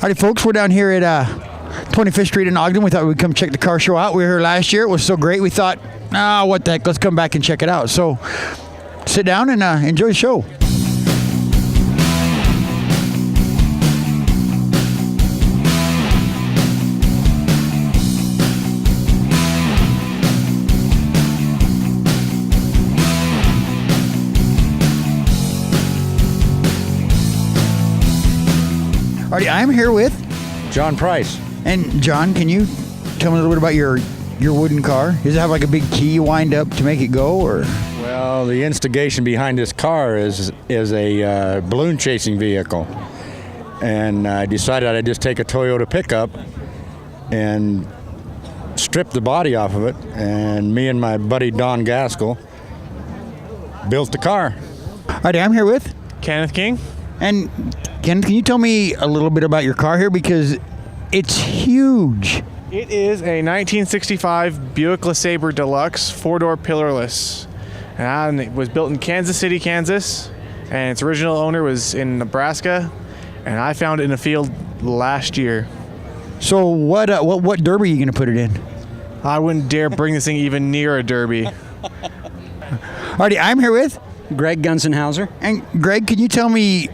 Howdy, folks. We're down here at 25th Street in Ogden. We thought we'd come check the car show out. We were here last year. It was so great. We thought, what the heck? Let's come back and check it out. So sit down and enjoy the show. Alrighty, I'm here with John Price. And John, can you tell me a little bit about your wooden car? Does it have like a big key you wind up to make it go, or? Well, the instigation behind this car is a balloon chasing vehicle, and I decided I'd just take a Toyota pickup and strip the body off of it, and me and my buddy Don Gaskell built the car. Alrighty, I'm here with Kenneth King. And Kenneth, can you tell me a little bit about your car here, because it's huge. It is a 1965 Buick LeSabre Deluxe 4-door pillarless, and it was built in Kansas City, Kansas, and its original owner was in Nebraska, and I found it in a field last year. So what derby are you going to put it in? I wouldn't dare bring this thing even near a derby. Alrighty, I'm here with Greg Gunzenhauser. And Greg, can you tell me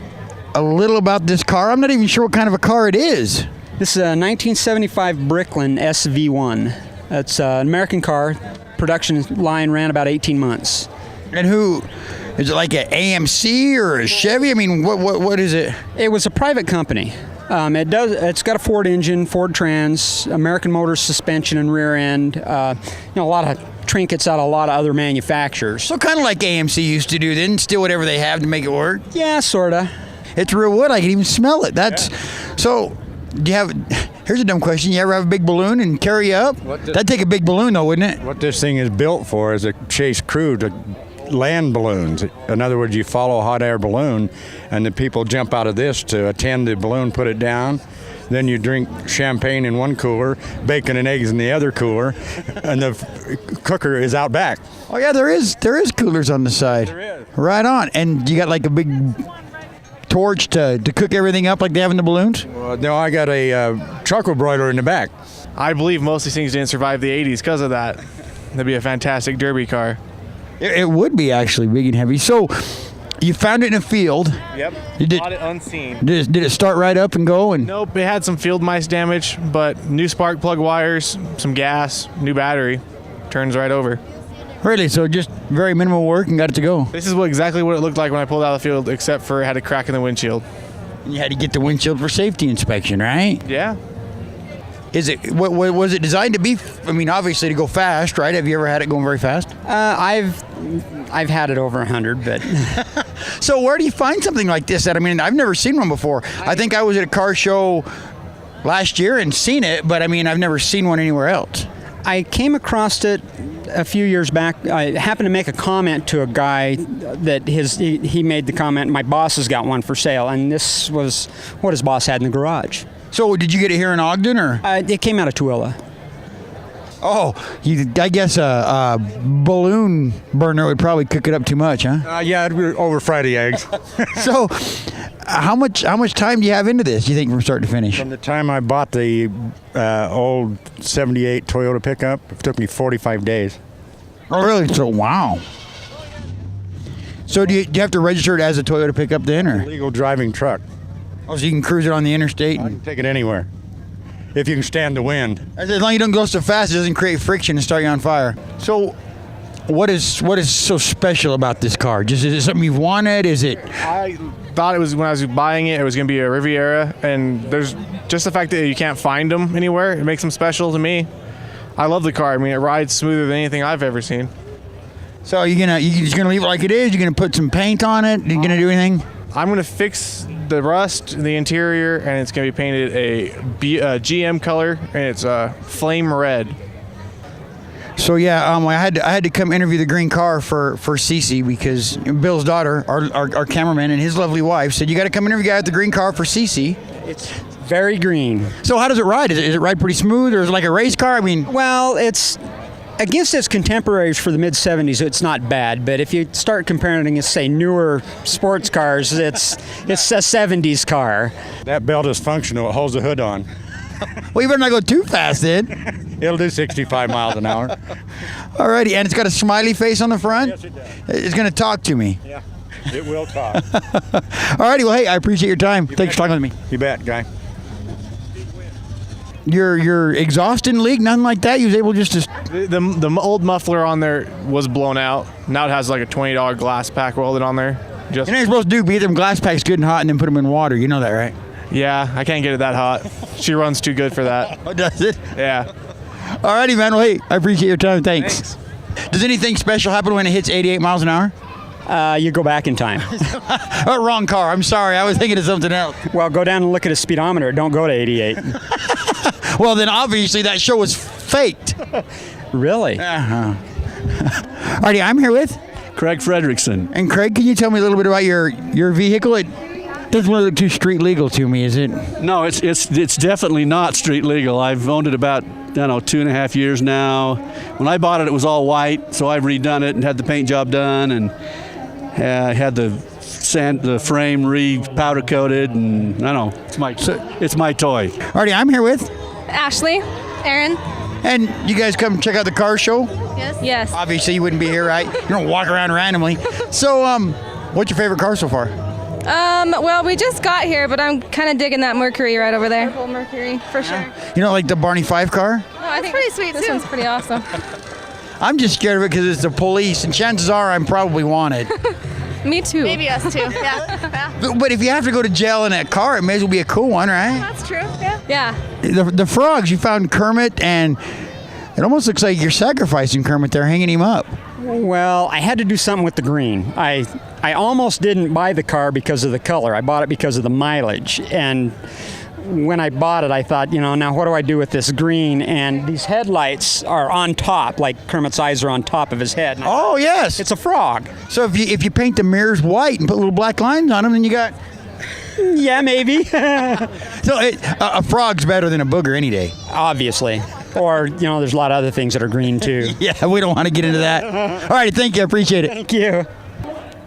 a little about this car? I'm not even sure what kind of a car it is. This is a 1975 Bricklin SV1. It's an American car. Production line ran about 18 months. And who is it? Like an AMC or a Chevy? I mean, what is it? It was a private company. It's got a Ford engine, Ford Trans, American Motors suspension and rear end. A lot of trinkets out of a lot of other manufacturers. So kind of like AMC used to do, then steal whatever they have to make it work. Yeah, sorta. It's real wood. I can even smell it. So. Do you have? Here's a dumb question. You ever have a big balloon and carry you up? That'd take a big balloon, though, wouldn't it? What this thing is built for is to chase crew to land balloons. In other words, you follow a hot air balloon, and the people jump out of this to attend the balloon, put it down. Then you drink champagne in one cooler, bacon and eggs in the other cooler, and the cooker is out back. Oh yeah, there is coolers on the side. There is. Right on. And you got like a big torch to cook everything up like they have in the balloons? Well, no, I got a charcoal broiler in the back. I believe most of these things didn't survive the 80s because of that. That'd be a fantastic derby car. It would be actually big and heavy. So you found it in a field. Yep. Bought it unseen. Did it start right up and go? And Nope, it had some field mice damage, but new spark plug wires, some gas, new battery, turns right over. Really? So just very minimal work and got it to go. This is exactly what it looked like when I pulled out of the field, except for it had a crack in the windshield. And you had to get the windshield for safety inspection, right? Yeah. Is it what was it designed to be? I mean, obviously to go fast, right? Have you ever had it going very fast? I've had it over 100, but So where do you find something like this at? I mean, I've never seen one before. I think I was at a car show last year and seen it, but I mean, I've never seen one anywhere else. I came across it a few years back. I happened to make a comment to a guy that he made the comment, my boss has got one for sale, and this was what his boss had in the garage. So did you get it here in Ogden, or? It came out of Tooele. Oh, I guess a balloon burner would probably cook it up too much, huh? Yeah, it'd be over fry the eggs. So how much time do you have into this, do you think, from start to finish? From the time I bought the old 78 Toyota pickup, it took me 45 days. Oh, really? So, wow. So do you have to register it as a Toyota pickup then, or? Legal driving truck. Oh, so you can cruise it on the interstate? I can take it anywhere, if you can stand the wind. As long as you don't go so fast, it doesn't create friction and start you on fire. So what is so special about this car? Just is it something you've wanted? Is it? I thought it was, when I was buying it, it was going to be a Riviera, and there's just the fact that you can't find them anywhere. It makes them special to me. I love the car. I mean, it rides smoother than anything I've ever seen. So you just gonna leave it like it is? You're gonna put some paint on it? You gonna do anything? I'm going to fix the rust, the interior, and it's going to be painted a GM color, and it's flame red. So yeah, I had to come interview the green car for Cece, because Bill's daughter, our cameraman, and his lovely wife said, you got to come interview the guy at the green car for Cece. It's very green. So how does it ride? Is it ride pretty smooth, or is it like a race car? I mean, Well, against its contemporaries for the mid-'70s, it's not bad. But if you start comparing it against, say, newer sports cars, it's a '70s car. That belt is functional. It holds the hood on. Well, you better not go too fast, then. It'll do 65 miles an hour. Alrighty, and it's got a smiley face on the front? Yes, it does. It's going to talk to me. Yeah, it will talk. Alrighty, well, hey, I appreciate your time. Thanks for talking with me. You bet, guy. Your exhaust didn't leak, nothing like that? You was able just to... The old muffler on there was blown out. Now it has like a $20 glass pack welded on there. You're not supposed to do, beat them glass packs good and hot and then put them in water. You know that, right? Yeah, I can't get it that hot. She runs too good for that. Oh, does it? Yeah. Alrighty, man. Well, hey, I appreciate your time. Thanks. Does anything special happen when it hits 88 miles an hour? You go back in time. Oh, wrong car. I'm sorry. I was thinking of something else. Well, go down and look at a speedometer. Don't go to 88. Well, then obviously that show was faked. Really? Alrighty, I'm here with. Craig Fredrickson. And Craig, can you tell me a little bit about your vehicle? It doesn't look too street legal to me, is it? No, it's definitely not street legal. I've owned it about 2.5 years now. When I bought it, it was all white, so I've redone it and had the paint job done and had the frame re-powder coated, and I don't know, it's my toy. Alrighty, I'm here with. Ashley, Aaron. And you guys come check out the car show? Yes. Obviously, you wouldn't be here, right? You don't walk around randomly. So, what's your favorite car so far? Well, we just got here, but I'm kind of digging that Mercury right over there. Purple Mercury, for sure. You know, like the Barney Fife car? No, I think pretty sweet. This one's pretty awesome. I'm just scared of it because it's the police, and chances are I'm probably wanted. Me too. Maybe us too. Yeah. But if you have to go to jail in that car, it may as well be a cool one, right? That's true. Yeah. Yeah. The frogs, you found Kermit, and it almost looks like you're sacrificing Kermit there, hanging him up. Well, I had to do something with the green. I almost didn't buy the car because of the color. I bought it because of the mileage. And when I bought it, I thought, now what do I do with this green? And these headlights are on top, like Kermit's eyes are on top of his head. And Oh, yes. it's a frog. So if you paint the mirrors white and put little black lines on them, then you got... Yeah, maybe. So a frog's better than a booger any day. Obviously. Or, there's a lot of other things that are green too. Yeah, we don't want to get into that. All right, thank you. I appreciate it. Thank you.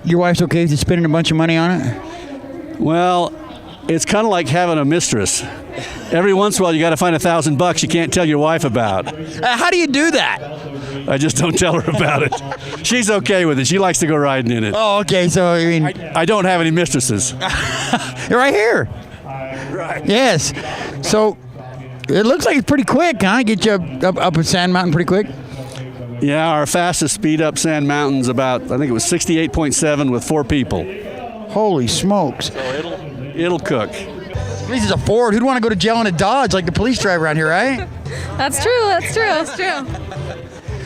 Your wife's okay with you spending a bunch of money on it? Well, it's kind of like having a mistress. Every once in a while, you got to find $1,000 you can't tell your wife about. How do you do that? I just don't tell her about it. She's okay with it. She likes to go riding in it. Oh, okay. So, I mean, I don't have any mistresses. you're right here. Right. Yes. So, it looks like it's pretty quick, huh? Get you up a Sand Mountain pretty quick? Yeah, our fastest speed up Sand Mountain's about, I think it was 68.7 with 4 people. Holy smokes. It'll cook. At least it's a Ford. Who'd want to go to jail in a Dodge like the police drive around here, right? That's true. That's true. That's true.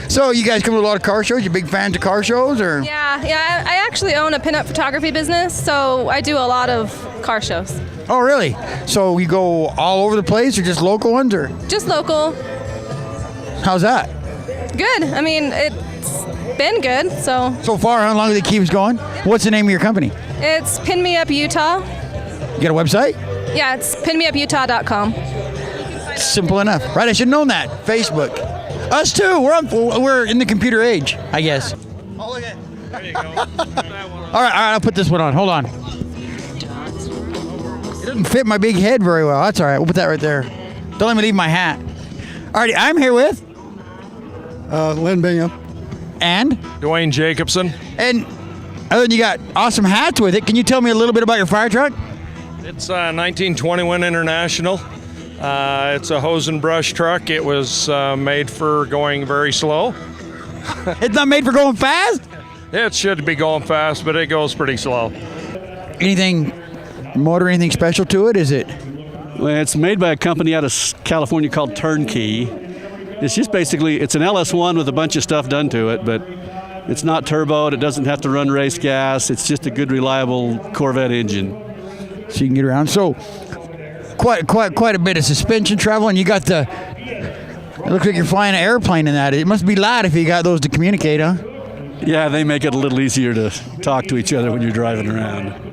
So, you guys come to a lot of car shows? You big fans of car shows, or? Yeah. I actually own a pinup photography business, so I do a lot of car shows. Oh, really? So, you go all over the place, or just local ones, or? Just local. How's that? Good. I mean, it's been good. So So far, how long do they keep us going? What's the name of your company? it's Pin Me Up Utah. You got a website? Yeah, it's pinmeuputah.com. Simple enough, right? I should have known that. Facebook. Us too. We're in the computer age, I guess. Oh, look at. There you go. all right. I'll put this one on. Hold on. It doesn't fit my big head very well. That's all right. We'll put that right there. Don't let me leave my hat. All right. I'm here with Lynn Bingham. and Dwayne Jacobson. other than you got awesome hats with it. Can you tell me a little bit about your fire truck? It's a 1921 International. It's a hose and brush truck. It was made for going very slow. It's not made for going fast. It should be going fast, but it goes pretty slow. Anything anything special to it? Is it? Well, it's made by a company out of California called Turnkey. It's just basically, it's an LS1 with a bunch of stuff done to it, but it's not turboed. It doesn't have to run race gas. It's just a good, reliable Corvette engine. So you can get around. So quite a bit of suspension travel, and you got it looks like you're flying an airplane in that. It must be loud if you got those to communicate, huh? Yeah, they make it a little easier to talk to each other when you're driving around.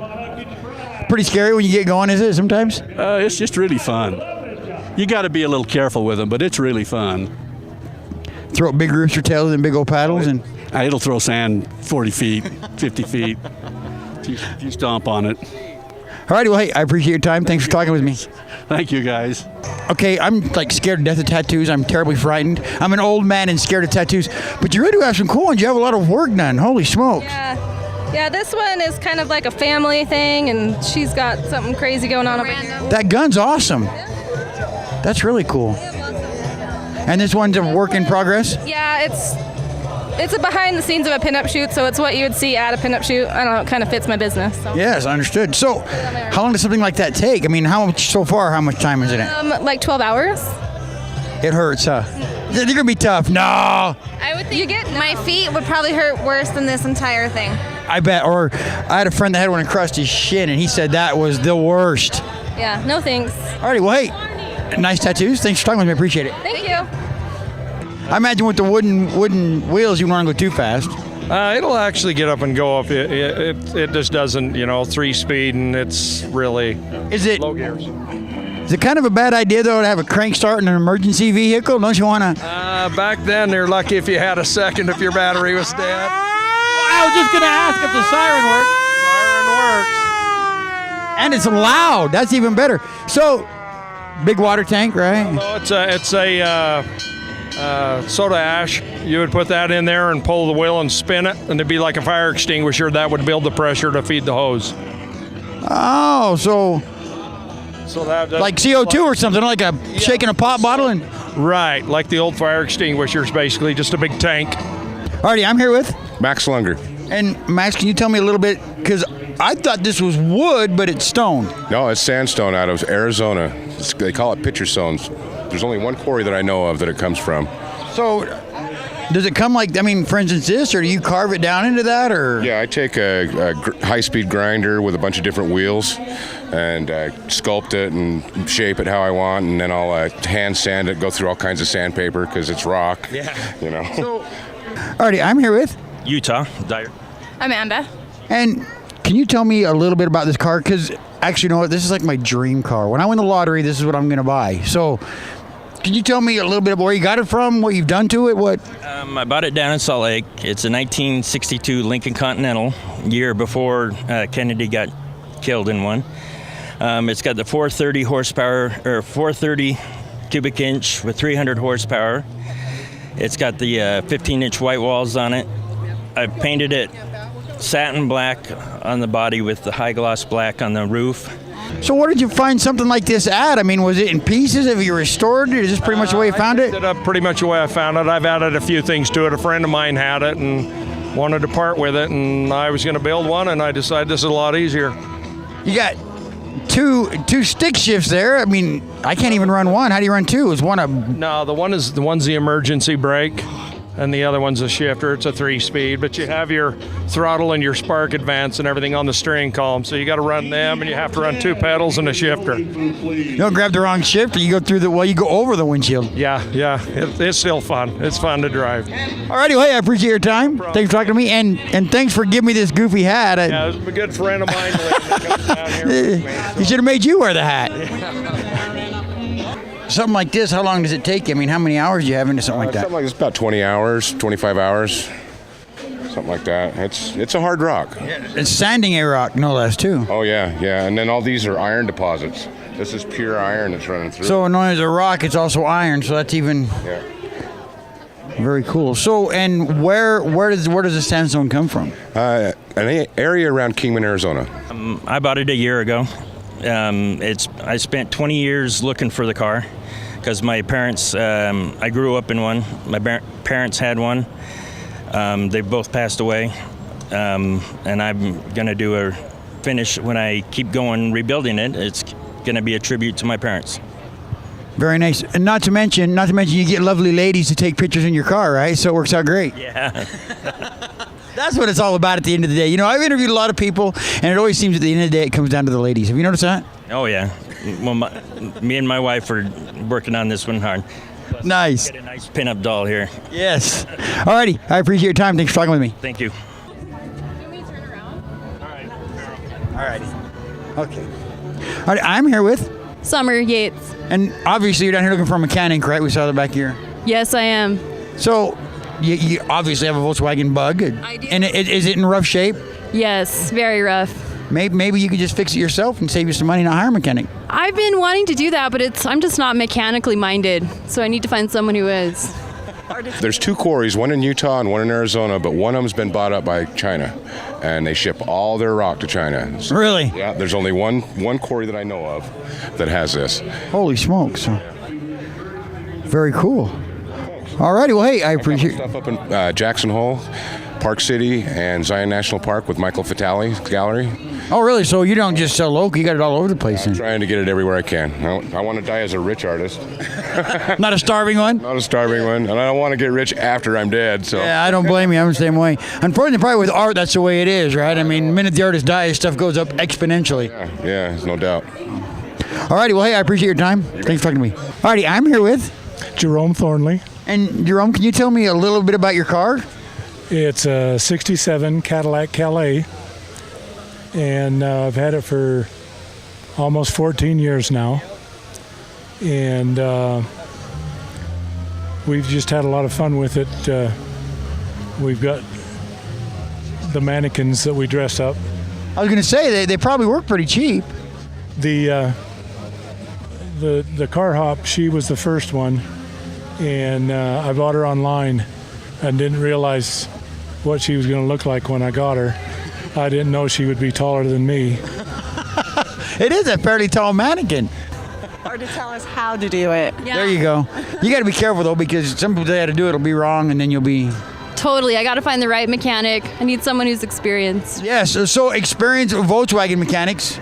Pretty scary when you get going, is it, sometimes? It's just really fun. You got to be a little careful with them, but it's really fun. throw big rooster tails and big old paddles, and It'll throw sand 40 feet, 50 feet. If you stomp on it. all righty. Well, hey, I appreciate your time. Thanks for talking with me. Thank you, guys. Okay, I'm like scared to death of tattoos. I'm terribly frightened. I'm an old man and scared of tattoos. But you really do have some cool ones. You have a lot of work done. Holy smokes. Yeah, this one is kind of like a family thing, and she's got something crazy going on over here. That gun's awesome. That's really cool. And this one's a work in progress? Yeah, it's a behind the scenes of a pinup shoot, so it's what you would see at a pinup shoot. I don't know, it kind of fits my business. So. Yes, understood. So, how long does something like that take? I mean, how much time is it in? Like 12 hours. It hurts, huh? You're going to be tough. No. I would think my feet would probably hurt worse than this entire thing. I bet. Or I had a friend that had one across his shin, and he said that was the worst. Yeah, no thanks. Alrighty, well, hey, nice tattoos. Thanks for talking with me. I appreciate it. Thank you. I imagine with the wooden wheels, you want to go too fast. It'll actually get up and go if it just doesn't, 3-speed, and it's really Is it low gears. is it kind of a bad idea though to have a crank start in an emergency vehicle? Don't you want to? Back then, they're lucky if you had a second if your battery was dead. I was just gonna ask if the siren works. Siren works. And it's loud. That's even better. So, big water tank, right? No, it's a soda ash. You would put that in there and pull the wheel and spin it, and it'd be like a fire extinguisher that would build the pressure to feed the hose. Oh, so that like CO2 or something, like a shaking a pop bottle and. Right, like the old fire extinguishers, basically, just a big tank. Alrighty, I'm here with. Max Lunger. And Max, can you tell me a little bit? Because I thought this was wood, but it's stone. No, it's sandstone out of Arizona. They call it pitcher stones. There's only one quarry that I know of that it comes from. So, does it come like, I mean, for instance, this, or do you carve it down into that, or? Yeah, I take a high-speed grinder with a bunch of different wheels and sculpt it and shape it how I want, and then I'll hand sand it, go through all kinds of sandpaper because it's rock. Yeah. So, alrighty, I'm here with. Utah, Dyer. Amanda. And can you tell me a little bit about this car? Because actually, you know what? This is like my dream car. When I win the lottery, this is what I'm going to buy. So, can you tell me a little bit about where you got it from, what you've done to it, what? I bought it down in Salt Lake. It's a 1962 Lincoln Continental, year before Kennedy got killed in one. It's got the 430 horsepower, or 430 cubic inch with 300 horsepower. It's got the 15-inch white walls on it. I've painted it satin black on the body with the high gloss black on the roof. So where did you find something like this at? I mean, was it in pieces? Have you restored it? Is this pretty much the way you found it? I picked it up pretty much the way I found it. I've added a few things to it. A friend of mine had it and wanted to part with it, and I was going to build one, and I decided this is a lot easier. You got two stick shifts there. I mean, I can't even run one. How do you run two? Is one a... No, one's the emergency brake, and the other one's a shifter. It's a 3-speed, but you have your throttle and your spark advance and everything on the steering column. So you got to run them, and you have to run 2 pedals and a shifter. You don't grab the wrong shifter. You go through you go over the windshield. Yeah. It's still fun. It's fun to drive. Alrighty, well, hey, I appreciate your time. Thanks for talking to me, and thanks for giving me this goofy hat. Yeah, it was a good friend of mine that comes down here with me. He should have made you wear the hat. Something like this, how long does it take you? I mean, how many hours do you have into something like that? Something like this, about 20 hours, 25 hours, something like that. It's a hard rock. It's sanding a rock, no less, too. Oh, yeah. And then all these are iron deposits. This is pure iron that's running through. So not only is it a rock, it's also iron, so that's even very cool. So, and where does the sandstone come from? An area around Kingman, Arizona. I bought it a year ago. I spent 20 years looking for the car because my parents, I grew up in one. My parents had one. They both passed away. And I'm going to do a finish when I keep going rebuilding it. It's going to be a tribute to my parents. Very nice. And not to mention you get lovely ladies to take pictures in your car, right? So it works out great. Yeah. That's what it's all about at the end of the day. You know, I've interviewed a lot of people, and it always seems at the end of the day it comes down to the ladies. Have you noticed that? Oh, yeah. Well, me and my wife are working on this one hard. Nice. Get a nice pinup doll here. Yes. All righty. I appreciate your time. Thanks for talking with me. Thank you. All righty. Okay. All right. I'm here with Summer Yates. And obviously you're down here looking for a mechanic, right? We saw the back here. Yes, I am. So you obviously have a Volkswagen Bug. I do. And is it in rough shape? Yes, very rough. Maybe you could just fix it yourself and save you some money and not hire a mechanic. I've been wanting to do that, but I'm just not mechanically minded, so I need to find someone who is. There's 2 quarries, one in Utah and one in Arizona, but one of them's been bought up by China, and they ship all their rock to China. Really? Yeah, there's only one quarry that I know of that has this. Holy smokes. Very cool. Alrighty, well, hey, I appreciate Stuff up in Jackson Hole, Park City, and Zion National Park with Michael Vitale Gallery. Oh, really? So you don't just sell local, you got it all over the place. I'm trying to get it everywhere I can. I want to die as a rich artist. Not a starving one? Not a starving one. And I don't want to get rich after I'm dead. So Yeah, I don't blame you. I'm the same way. Unfortunately, probably with art, that's the way it is, right? I mean, the minute the artist dies, stuff goes up exponentially. yeah, there's no doubt. Alrighty, well, hey, I appreciate your time. Thanks for talking to me. Alrighty, I'm here with Jerome Thornley. And Jerome, can you tell me a little bit about your car? It's a 67 Cadillac Calais, and I've had it for almost 14 years now. And we've just had a lot of fun with it. We've got the mannequins that we dress up. I was going to say, they probably work pretty cheap. The car hop, she was the first one, and I bought her online and didn't realize what she was going to look like when I got her. I didn't know she would be taller than me. It is a fairly tall mannequin. Or to tell us how to do it. There you go. You got to be careful, though, because some people say how to do it will be wrong, and then you'll be... Totally. I got to find the right mechanic. I need someone who's experienced. Yes, so experienced Volkswagen mechanics.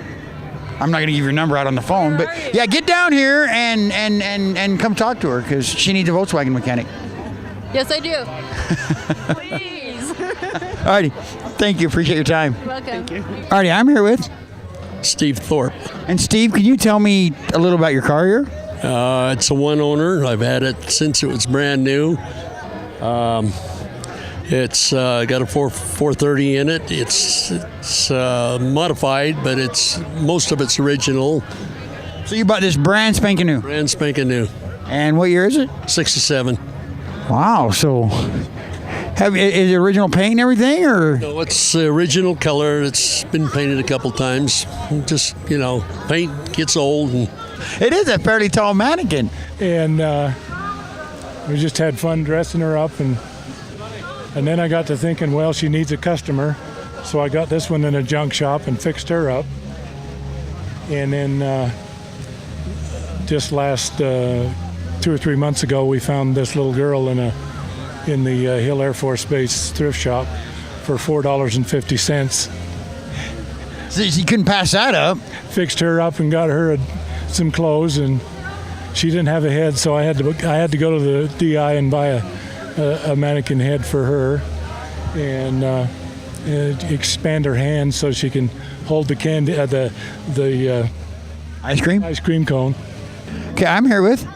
I'm not going to give your number out on the phone, but yeah, get down here and come talk to her because she needs a Volkswagen mechanic. Yes, I do. Please. Alrighty. Thank you. Appreciate your time. You're welcome. Thank you. Alrighty, I'm here with Steve Thorpe. And Steve, can you tell me a little about your car here? It's a one owner. I've had it since it was brand new. It's got a 430 in it. It's modified, but most of it's original. So you bought this brand spanking new? Brand spanking new. And what year is it? 67. Wow. So is it original paint and everything, or? No, it's the original color. It's been painted a couple times. Just, paint gets old. And it is a fairly tall mannequin. And we just had fun dressing her up, and then I got to thinking, well, she needs a customer. So I got this one in a junk shop and fixed her up. And then just last 2 or 3 months ago, we found this little girl in the Hill Air Force Base thrift shop for $4.50. So you couldn't pass that up. Fixed her up and got her some clothes, and she didn't have a head, so I had to go to the DI and buy a mannequin head for her, and expand her hand so she can hold the candy, the ice cream cone. Okay, I'm here with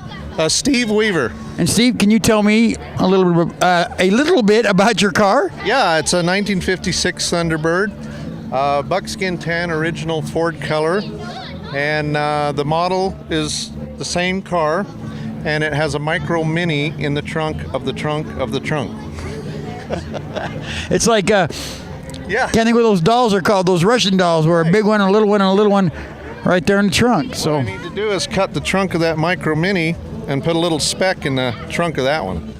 Steve Weaver. And Steve, can you tell me a little bit about your car? Yeah, it's a 1956 Thunderbird, buckskin tan, original Ford color, and the model is the same car, and it has a Micro Mini in the trunk of the trunk of the trunk. It's like can't think what those dolls are called, those Russian dolls, where a big one and a little one and a little one right there in the trunk. So what I need to do is cut the trunk of that Micro Mini and put a little speck in the trunk of that one.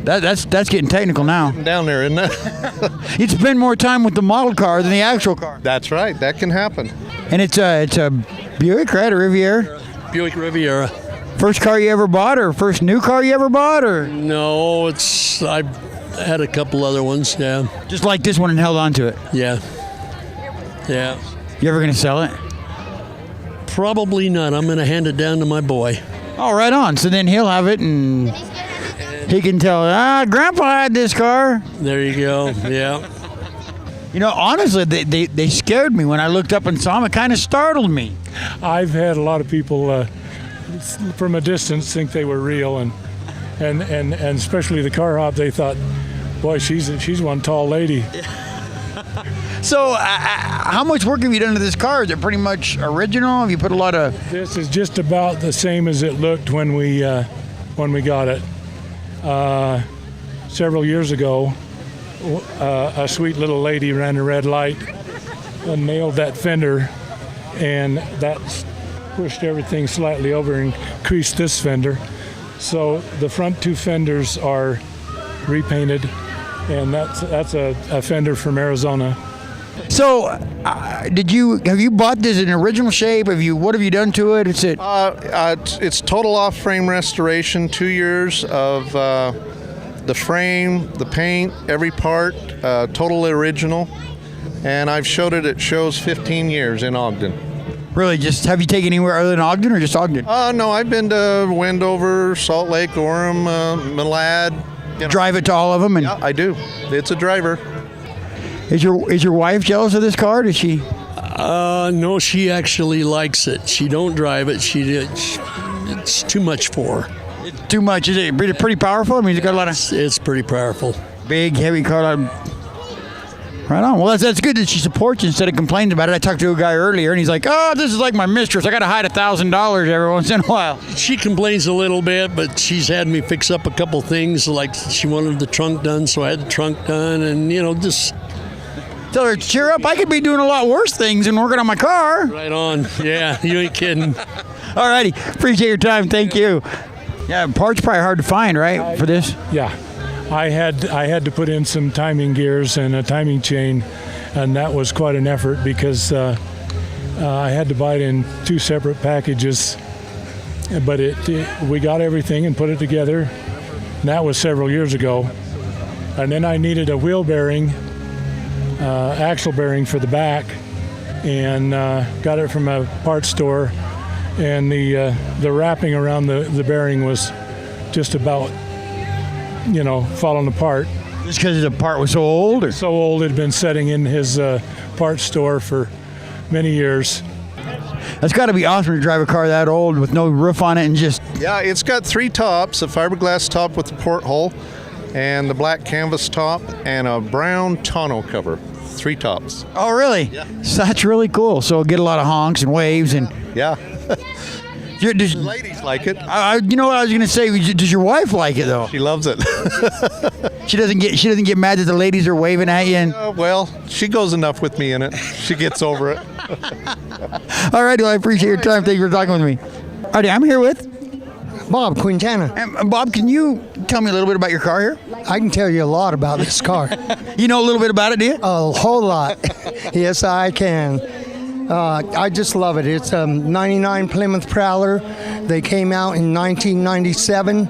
That's getting technical now. Down there, isn't it? You'd spend more time with the model car than the actual car. That's right. That can happen. And it's a Buick, right? A Riviera? Buick Riviera. First car you ever bought, or first new car you ever bought, or? No, I've had a couple other ones, yeah. Just like this one and held on to it? Yeah. You ever going to sell it? Probably not. I'm going to hand it down to my boy. Oh, right on. So then he'll have it, and he can tell, Grandpa had this car. There you go, yeah. Honestly, they scared me when I looked up and saw them. It kind of startled me. I've had a lot of people from a distance think they were real, and especially the car hop, they thought, boy, she's one tall lady. So how much work have you done to this car? Is it pretty much original? Have you put a lot of... This is just about the same as it looked when we got it. several years ago, a sweet little lady ran a red light and nailed that fender, and that pushed everything slightly over and creased this fender. So the front two fenders are repainted, and that's a fender from Arizona. So, have you bought this in original shape? What have you done to it? It's total off-frame restoration. 2 years of the frame, the paint, every part, total original. And I've showed it at shows 15 years in Ogden. Really? Just have you taken anywhere other than Ogden, or just Ogden? No, I've been to Wendover, Salt Lake, Orem, Malad. Drive it to all of them, and yeah, I do. It's a driver. Is your wife jealous of this car? Does she? No, she actually likes it. She don't drive it. It's too much for her. It's too much. Is it pretty powerful? I mean, it's got a lot of. It's pretty powerful. Big, heavy car. Right on. Well, that's good that she supports you instead of complaining about it. I talked to a guy earlier, and he's like, "Oh, this is like my mistress. I got to hide $1,000 every once in a while." She complains a little bit, but she's had me fix up a couple things. Like she wanted the trunk done, so I had the trunk done, and just tell her, cheer up. I could be doing a lot worse things than working on my car. Right on. Yeah, you ain't kidding. All righty. Appreciate your time. Thank you. Yeah, parts probably hard to find, right, for this? Yeah. I had to put in some timing gears and a timing chain, and that was quite an effort because I had to buy it in 2 separate packages. But we got everything and put it together. And that was several years ago. And then I needed a wheel bearing, axle bearing for the back, and got it from a parts store. And the wrapping around the bearing was just about falling apart. Just because the part was so old? Or? So old, it had been sitting in his parts store for many years. That's got to be awesome to drive a car that old with no roof on it and just... Yeah, it's got 3 tops, a fiberglass top with the porthole, and the black canvas top, and a brown tonneau cover. 3 tops. Oh, really? Yeah. So that's really cool. So get a lot of honks and waves and... Yeah. The ladies like it. You know what I was going to say? Does your wife like it though? She loves it. She doesn't get mad that the ladies are waving at you. And... well, she goes enough with me in it. She gets over it. All right, well, I appreciate your time. Thank you for talking with me. All right, I'm here with Bob Quintana. And Bob, can you tell me a little bit about your car here? I can tell you a lot about this car. You know a little bit about it, do you? A whole lot. Yes, I can. I just love it. It's a 99 Plymouth Prowler. They came out in 1997,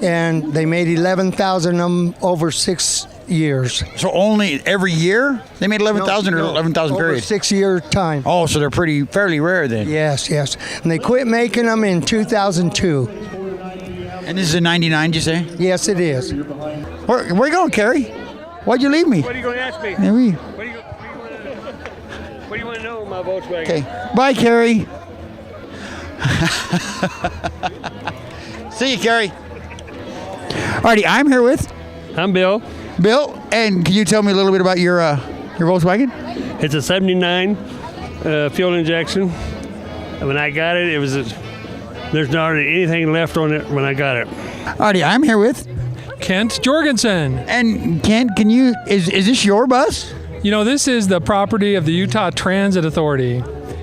and they made 11,000 of them over 6 years. So only every year they made 11,000 or 11,000 period? 6 year time. Oh, so they're fairly rare then. Yes. And they quit making them in 2002. And this is a 99, did you say? Yes, it is. Where you going, Carrie? Why'd you leave me? What are you going to ask me? What do you want to know, my Volkswagen? Okay. Bye, Carrie. See you, Carrie. Alrighty, I'm here with... I'm Bill. Bill, and can you tell me a little bit about your Volkswagen? It's a 79 fuel injection. When I got it, there's not anything left on it when I got it. Alrighty, I'm here with... Kent Jorgensen. And Kent, is this your bus? This is the property of the Utah Transit Authority.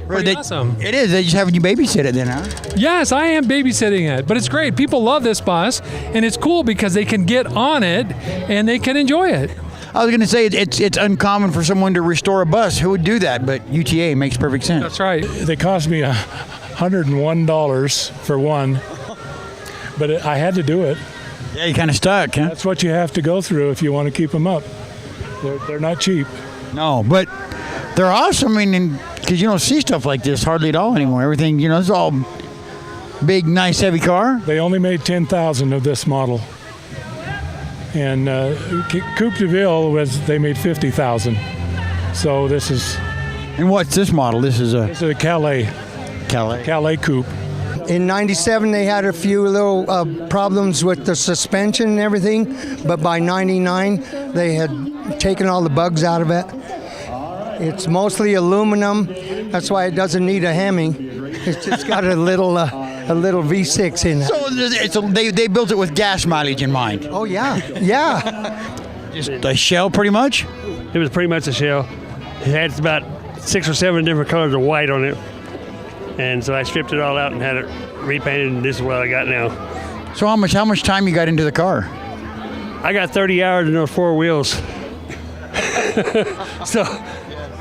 Awesome. It is. They just having you babysit it then, huh? Yes, I am babysitting it, but it's great. People love this bus, and it's cool because they can get on it and they can enjoy it. I was going to say it's uncommon for someone to restore a bus. Who would do that? But UTA makes perfect sense. That's right. They cost me $101 for one, but I had to do it. Yeah, you kind of stuck, huh? That's what you have to go through if you want to keep them up. They're not cheap. No, but they're awesome. I mean, because you don't see stuff like this hardly at all anymore. Everything, it's all big, nice, heavy car. They only made 10,000 of this model. And Coupe de Ville they made 50,000. So this is... And what's this model? This is a Calais Coupe. In 97, they had a few little problems with the suspension and everything, but by 99, they had taken all the bugs out of it. It's mostly aluminum. That's why it doesn't need a Hemming. It's just got a little a little V6 in it. So they built it with gas mileage in mind. Oh yeah, yeah. Just a shell, pretty much. It was pretty much a shell. It had about 6 or 7 different colors of white on it, and so I stripped it all out and had it repainted, and this is what I got now. So how much time you got into the car? I got 30 hours in those 4 wheels. So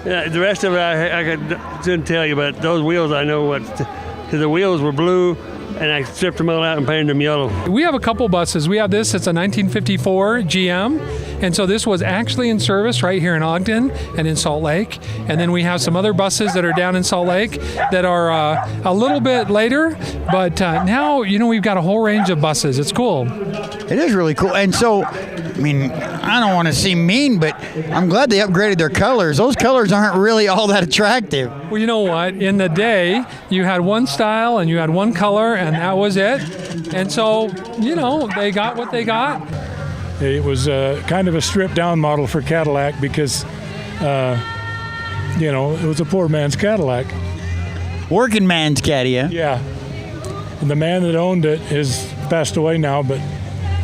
yeah, the rest of it I couldn't tell you, but those wheels I know what, because the wheels were blue, and I stripped them all out and painted them yellow. We have a couple buses. We have this. It's a 1954 GM. And so this was actually in service right here in Ogden and in Salt Lake. And then we have some other buses that are down in Salt Lake that are a little bit later. But now, we've got a whole range of buses. It's cool. It is really cool. And so, I mean, I don't want to seem mean, but I'm glad they upgraded their colors. Those colors aren't really all that attractive. Well, you know what? In the day, you had one style and you had one color, and that was it. And so, they got what they got. It was kind of a stripped-down model for Cadillac because, it was a poor man's Cadillac. Working man's Caddy, yeah? Yeah. And the man that owned it has passed away now, but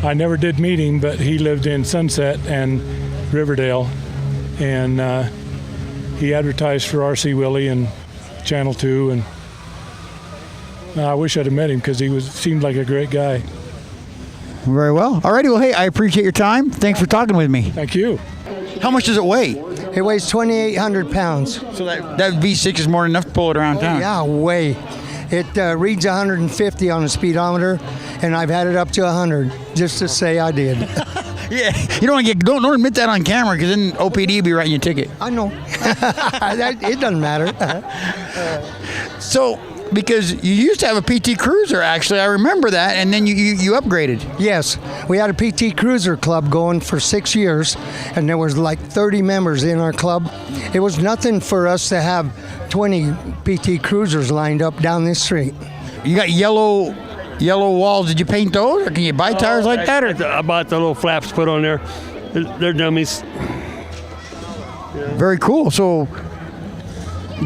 I never did meet him, but he lived in Sunset and Riverdale. And he advertised for R.C. Willey and Channel 2. And I wish I'd have met him because seemed like a great guy. Very well. All righty. Well, hey, I appreciate your time. Thanks for talking with me. Thank you. How much does it weigh? It weighs 2,800 pounds. So that V6 is more than enough to pull it around town. Yeah, way. It reads 150 on the speedometer, and I've had it up to 100 just to say I did. Yeah, you don't admit that on camera because then OPD will be writing you a ticket. I know. It doesn't matter. So, because you used to have a PT Cruiser, actually, I remember that, and then you upgraded. Yes, we had a PT Cruiser club going for 6 years, and there was like 30 members in our club. It was nothing for us to have 20 PT Cruisers lined up down this street. You got yellow walls. Did you paint those, or can you buy tires like that? Or? I bought the little flaps put on there. They're dummies. Very cool. So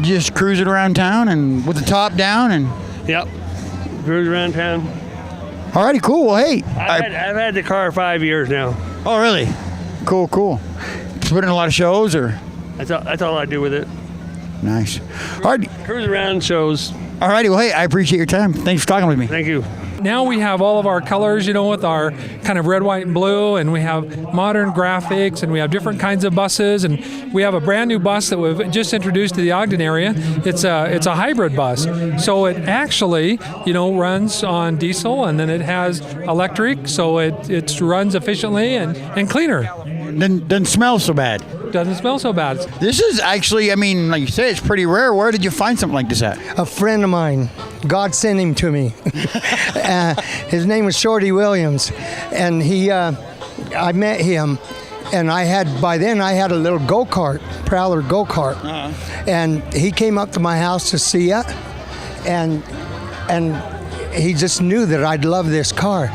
just cruising around town and with the top down and. Yep, cruise around town. Alrighty, cool. Well, hey, I've had the car 5 years now. Oh, really? Cool. Put in a lot of shows, or? That's all I do with it. Nice. Alright. Cruise around shows. Alrighty, well, hey, I appreciate your time. Thanks for talking with me. Thank you. Now we have all of our colors, with our kind of red, white, and blue, and we have modern graphics, and we have different kinds of buses, and we have a brand new bus that we've just introduced to the Ogden area. It's a hybrid bus, so it actually, runs on diesel, and then it has electric, so it runs efficiently and cleaner. Doesn't smell so bad. Doesn't smell so bad. This is actually, like you said, it's pretty rare. Where did you find something like this at? A friend of mine, God sent him to me. His name was Shorty Williams, and I met him, and by then I had a little go-kart, Prowler go-kart, and he came up to my house to see it, and he just knew that I'd love this car.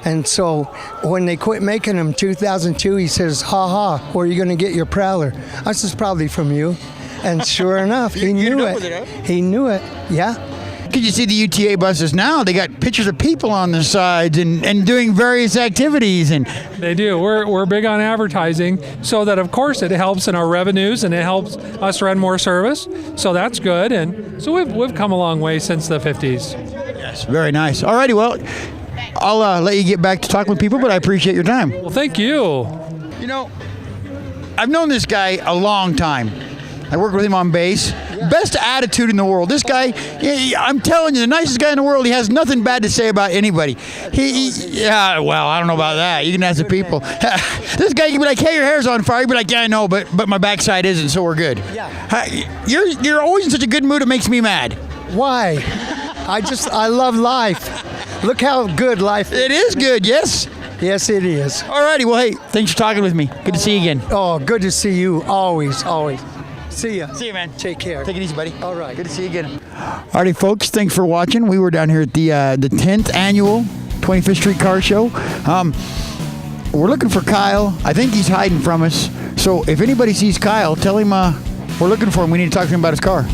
And so when they quit making them 2002, he says, where are you going to get your Prowler? I says, probably from you. And sure enough, he knew it. He knew it, yeah. Could you see the UTA buses now? They got pictures of people on the sides and doing various activities. And they do. We're big on advertising, so that, of course, it helps in our revenues and it helps us run more service. So that's good. And so we've come a long way since the 50s. Yes, very nice. All righty, well, I'll let you get back to talking with people, but I appreciate your time. Well, thank you. I've known this guy a long time. I worked with him on bass. Best attitude in the world. This guy, I'm telling you, the nicest guy in the world. He has nothing bad to say about anybody. Well, I don't know about that. You can ask the people. This guy can be like, hey, your hair's on fire. You'd be like, yeah, I know, but my backside isn't, so we're good. Yeah. You're always in such a good mood, it makes me mad. Why? I love life. Look how good life is. It is good, yes. Yes, it is. All righty. Well, hey, thanks for talking with me. Good to see you again. Oh, good to see you. Always. See ya. See you, man. Take care. Take it easy, buddy. All right. Good to see you again. All righty, folks. Thanks for watching. We were down here at the 10th annual 25th Street Car Show. We're looking for Kyle. I think he's hiding from us. So if anybody sees Kyle, tell him we're looking for him. We need to talk to him about his car.